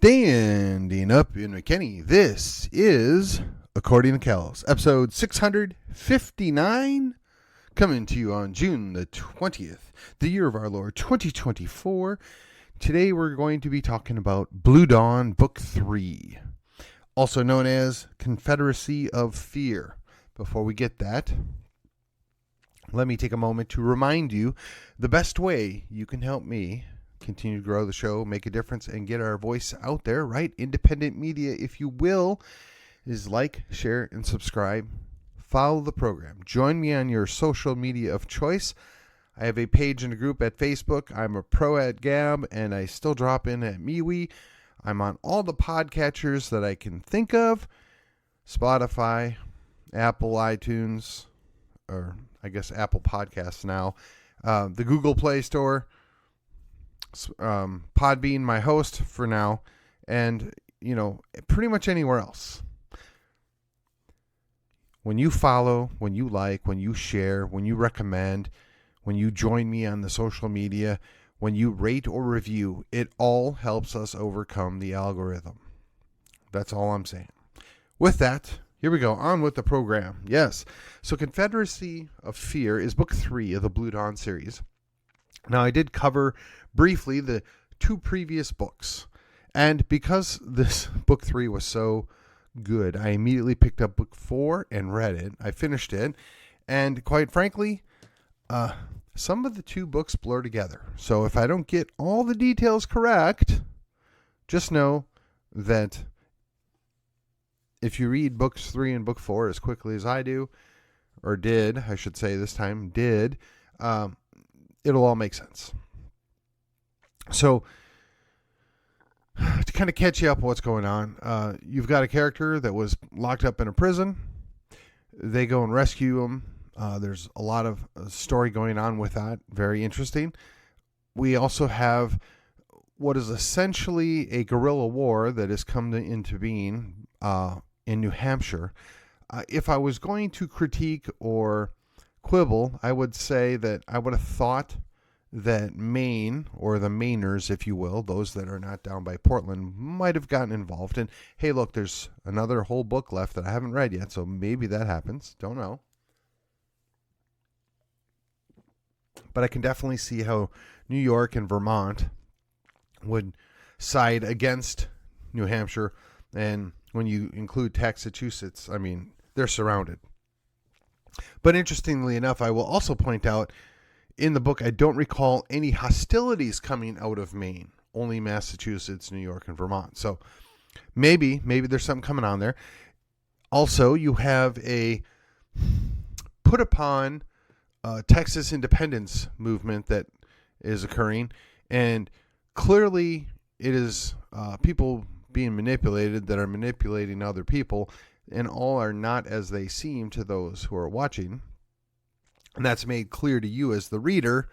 Standing up in McKinney, this is According to Kells, episode 659, coming to you on June the 20th, the year of our Lord, 2024. Today we're going to be talking about Blue Dawn, Book 3, also known as Confederacy of Fear. Before we get that, let me take a moment to remind you the best way you can help me continue to grow the show, make a difference, and get our voice out there, right? Independent media, if you will, is like, share, and subscribe. Follow the program. Join me on your social media of choice. I have a page and a group at Facebook. I'm a pro at Gab, and I still drop in at MeWe. I'm on all the podcatchers that I can think of. Spotify, Apple iTunes, or I guess Apple Podcasts now. The Google Play Store. Podbean, my host for now, and pretty much anywhere else. When you follow, when you like, when you share, when you recommend, when you join me on the social media, when you rate or review, it all helps us overcome the algorithm. That's all I'm saying. With that, here we go, on with the program. Yes, so Confederacy of Fear is book 3 of the Blue Dawn series. Now, I did cover briefly the 2 previous books, and because this book 3 was so good, I immediately picked up book 4 and read it. I finished it, and quite frankly, some of the 2 books blur together. So if I don't get all the details correct, just know that if you read books 3 and book 4 as quickly as I do, or did, I should say this time, it'll all make sense. So, to kind of catch you up what's going on, you've got a character that was locked up in a prison. They go and rescue him. There's a lot of story going on with that. Very interesting. We also have what is essentially a guerrilla war that has come into being in New Hampshire. If I was going to critique or quibble, I would say that I would have thought that Maine, or the Mainers, if you will, those that are not down by Portland, might have gotten involved. And hey, look, there's another whole book left that I haven't read yet, so maybe that happens. Don't know. But I can definitely see how New York and Vermont would side against New Hampshire. And when you include Massachusetts, I mean, they're surrounded. But interestingly enough, I will also point out in the book, I don't recall any hostilities coming out of Maine, only Massachusetts, New York, and Vermont. So maybe there's something coming on there. Also, you have a put upon Texas independence movement that is occurring, and clearly it is people being manipulated that are manipulating other people, and all are not as they seem to those who are watching. And that's made clear to you as the reader,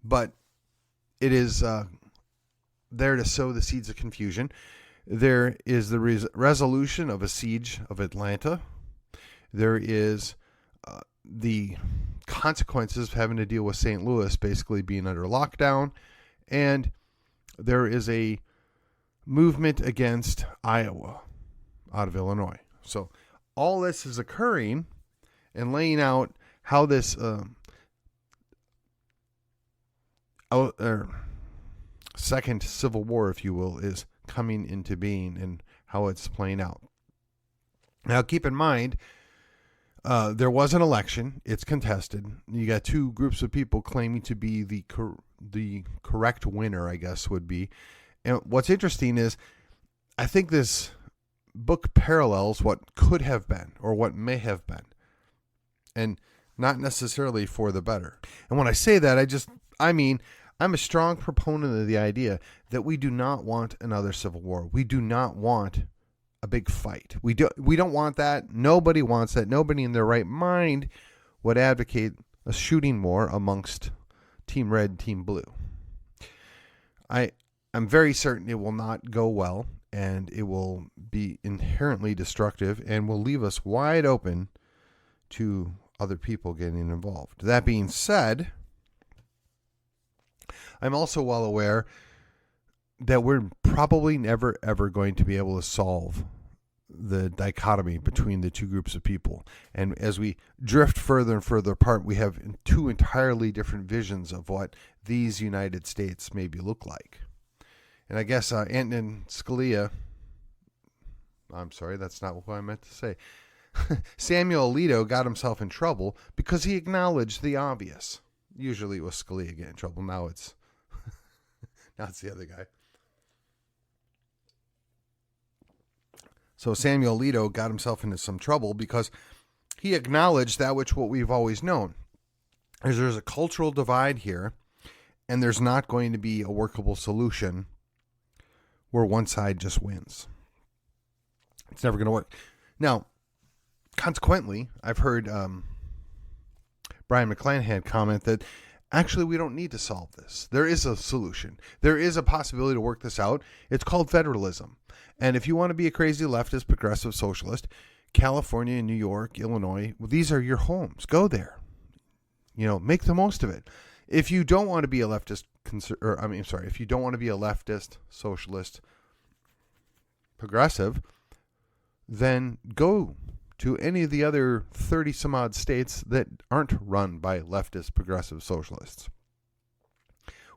but it is there to sow the seeds of confusion. There is the resolution of a siege of Atlanta. There is the consequences of having to deal with St. Louis basically being under lockdown. And there is a movement against Iowa out of Illinois. So all this is occurring and laying out how this second Civil War, if you will, is coming into being and how it's playing out. Now, keep in mind, there was an election. It's contested. You got 2 groups of people claiming to be the correct winner, I guess, would be. And what's interesting is I think this book parallels what could have been or what may have been. And not necessarily for the better. And when I say that, I mean, I'm a strong proponent of the idea that we do not want another civil war. We do not want a big fight. We don't want that. Nobody wants that. Nobody in their right mind would advocate a shooting war amongst Team Red, Team Blue. I'm very certain it will not go well, and it will be inherently destructive and will leave us wide open to other people getting involved. That being said, I'm also well aware that we're probably never, ever going to be able to solve the dichotomy between the two groups of people. And as we drift further and further apart, we have two entirely different visions of what these United States maybe look like. And I guess Antonin Scalia, I'm sorry, that's not what I meant to say. Samuel Alito got himself in trouble because he acknowledged the obvious. Usually it was Scalia getting in trouble. Now it's the other guy. So Samuel Alito got himself into some trouble because he acknowledged what we've always known. There's a cultural divide here, and there's not going to be a workable solution where one side just wins. It's never going to work. Now, consequently, I've heard Brian McClanahan comment that actually we don't need to solve this. There is a solution. There is a possibility to work this out. It's called federalism. And if you want to be a crazy leftist, progressive socialist, California, New York, Illinois, well, these are your homes. Go there. Make the most of it. If you don't want to be a leftist, if you don't want to be a leftist, socialist, progressive, then go to any of the other 30 some odd states that aren't run by leftist, progressive socialists.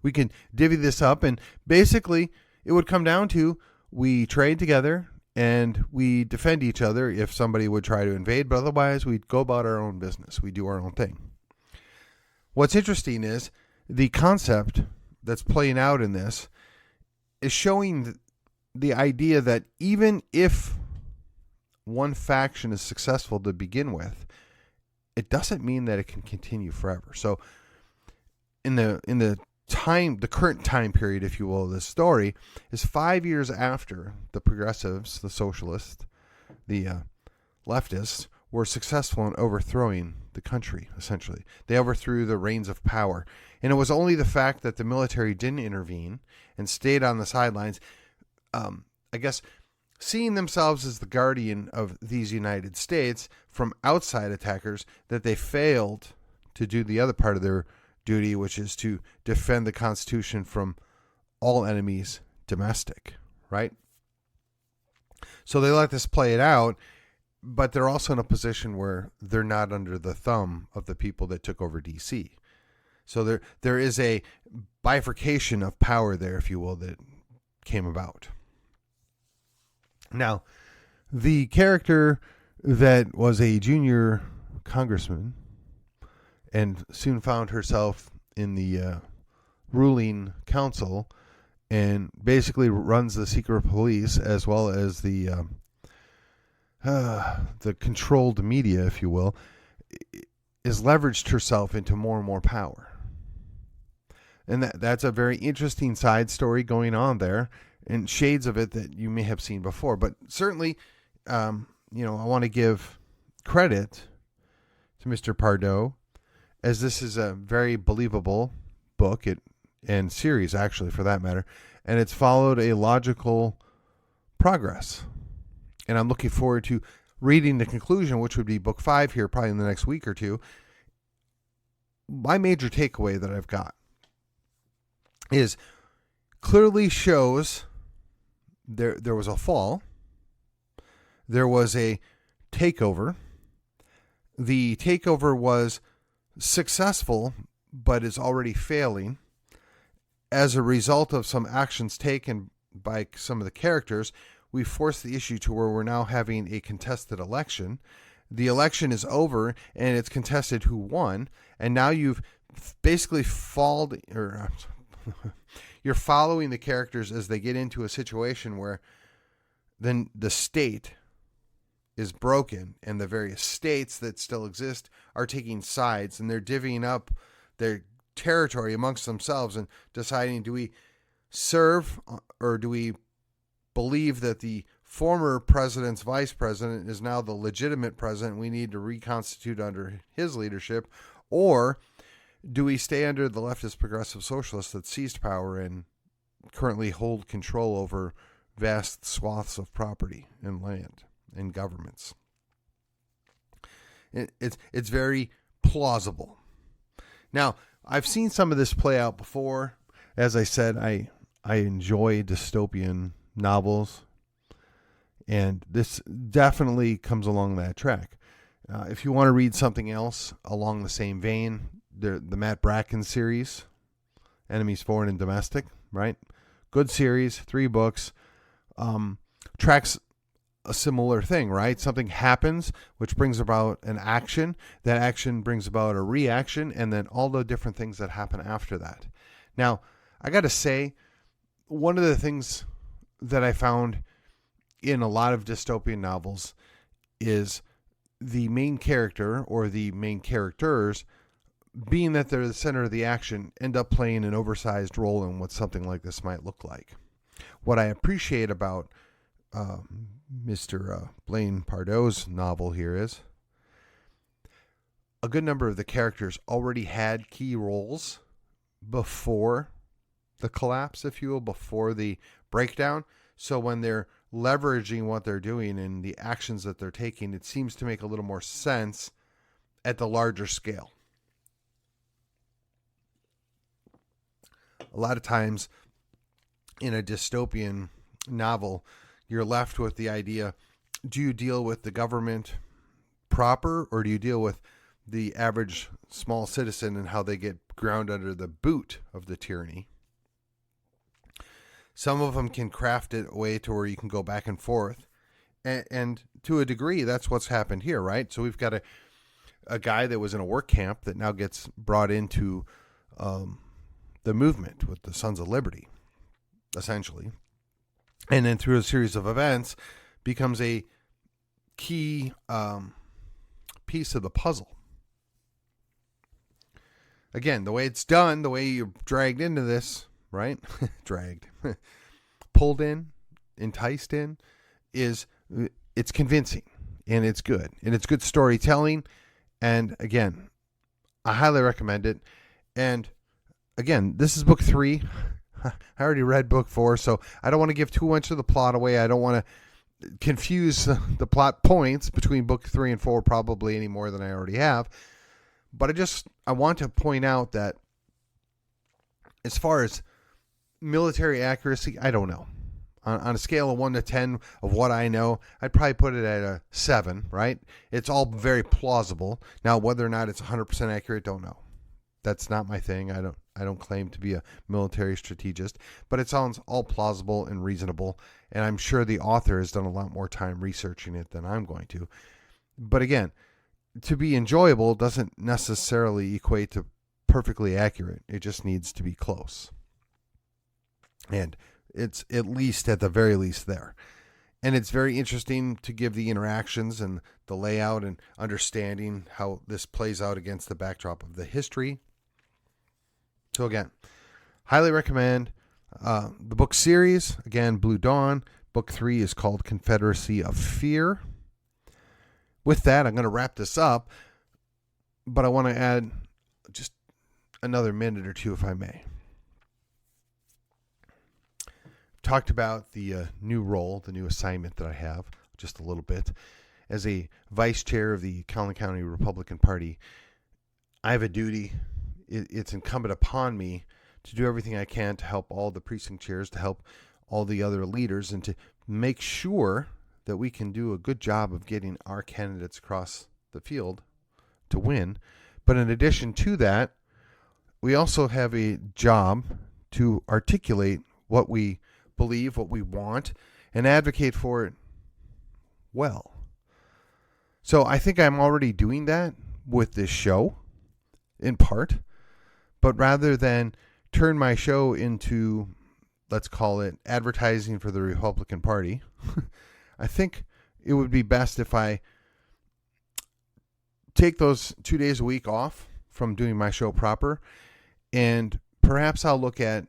We can divvy this up, and basically it would come down to we trade together and we defend each other if somebody would try to invade, but otherwise we go about our own business. We do our own thing. What's interesting is the concept that's playing out in this is showing the idea that even if one faction is successful to begin with, it doesn't mean that it can continue forever. So in the current time period, if you will, of this story is 5 years after the progressives, the socialists, the leftists were successful in overthrowing the country, essentially. They overthrew the reins of power. And it was only the fact that the military didn't intervene and stayed on the sidelines, I guess, seeing themselves as the guardian of these United States from outside attackers, that they failed to do the other part of their duty, which is to defend the Constitution from all enemies domestic, right? So they let this play it out, but they're also in a position where they're not under the thumb of the people that took over D.C. So there is a bifurcation of power there, if you will, that came about. Now, the character that was a junior congressman and soon found herself in the ruling council and basically runs the secret police as well as the controlled media, if you will, is leveraged herself into more and more power. And that's a very interesting side story going on there, and shades of it that you may have seen before. But certainly, I want to give credit to Mr. Pardoe, as this is a very believable book and series, actually, for that matter, and it's followed a logical progress. And I'm looking forward to reading the conclusion, which would be book 5 here, probably in the next week or two. My major takeaway that I've got is clearly shows there was a fall. There was a takeover. The takeover was successful, but is already failing as a result of some actions taken by some of the characters. We forced the issue to where we're now having a contested election. The election is over and it's contested who won. And now you've basically you're following the characters as they get into a situation where then the state is broken and the various states that still exist are taking sides, and they're divvying up their territory amongst themselves and deciding, do we serve or do we believe that the former president's vice president is now the legitimate president, we need to reconstitute under his leadership, or do we stay under the leftist progressive socialists that seized power and currently hold control over vast swaths of property and land and governments? It's very plausible. Now, I've seen some of this play out before. As I said, I I enjoy dystopian novels, and this definitely comes along that track. If you want to read something else along the same vein, the Matt Bracken series, Enemies Foreign and Domestic, right? Good series, 3 books, tracks a similar thing, right? Something happens, which brings about an action. That action brings about a reaction, and then all the different things that happen after that. Now, I got to say, one of the things that I found in a lot of dystopian novels is the main character or the main characters, being that they're the center of the action, end up playing an oversized role in what something like this might look like. What I appreciate about Mr. Blaine Pardoe's novel here is a good number of the characters already had key roles before the collapse, if you will, before the breakdown. So when they're leveraging what they're doing and the actions that they're taking, it seems to make a little more sense at the larger scale. A lot of times in a dystopian novel, you're left with the idea, do you deal with the government proper, or do you deal with the average small citizen and how they get ground under the boot of the tyranny? Some of them can craft it a way to where you can go back and forth. And to a degree, that's what's happened here, right? So we've got a guy that was in a work camp that now gets brought into the movement with the Sons of Liberty, essentially. And then through a series of events, becomes a key piece of the puzzle. Again, the way it's done, the way you're dragged into this, right? Dragged. Pulled in, enticed in, it's convincing, and it's good. And it's good storytelling. And again, I highly recommend it. And again, this is book 3. I already read book 4, so I don't want to give too much of the plot away. I don't want to confuse the plot points between book 3 and 4 probably any more than I already have. But I want to point out that as far as military accuracy, I don't know. On a scale of 1 to 10 of what I know, I'd probably put it at a 7, right? It's all very plausible. Now, whether or not it's 100% accurate, don't know. That's not my thing. I don't claim to be a military strategist, but it sounds all plausible and reasonable, and I'm sure the author has done a lot more time researching it than I'm going to. But again, to be enjoyable doesn't necessarily equate to perfectly accurate. It just needs to be close. And it's at the very least there. And it's very interesting to give the interactions and the layout and understanding how this plays out against the backdrop of the history. So again, highly recommend the book series. Again, Blue Dawn. Book 3 is called Confederacy of Fear. With that, I'm going to wrap this up, but I want to add just another minute or two, if I may. Talked about the new role, the new assignment that I have, just a little bit. As a vice chair of the Collin County Republican Party, I have a duty. It's incumbent upon me to do everything I can to help all the precinct chairs, to help all the other leaders, and to make sure that we can do a good job of getting our candidates across the field to win. But in addition to that, we also have a job to articulate what we believe, what we want, and advocate for it well. So I think I'm already doing that with this show, in part. But rather than turn my show into, let's call it, advertising for the Republican Party, I think it would be best if I take those 2 days a week off from doing my show proper, and perhaps I'll look at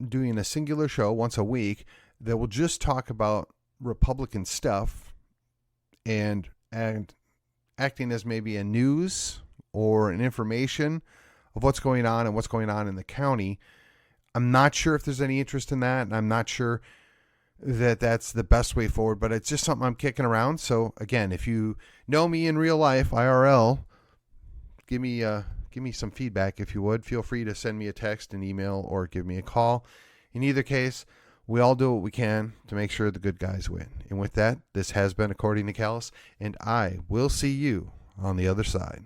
doing a singular show once a week that will just talk about Republican stuff and acting as maybe a news or an information of what's going on and what's going on in the county. I'm not sure if there's any interest in that, and I'm not sure that that's the best way forward, but it's just something I'm kicking around. So again, if you know me in real life, IRL, give me some feedback if you would. Feel free to send me a text, an email, or give me a call. In either case, we all do what we can to make sure the good guys win. And with that, this has been According to Callus, and I will see you on the other side.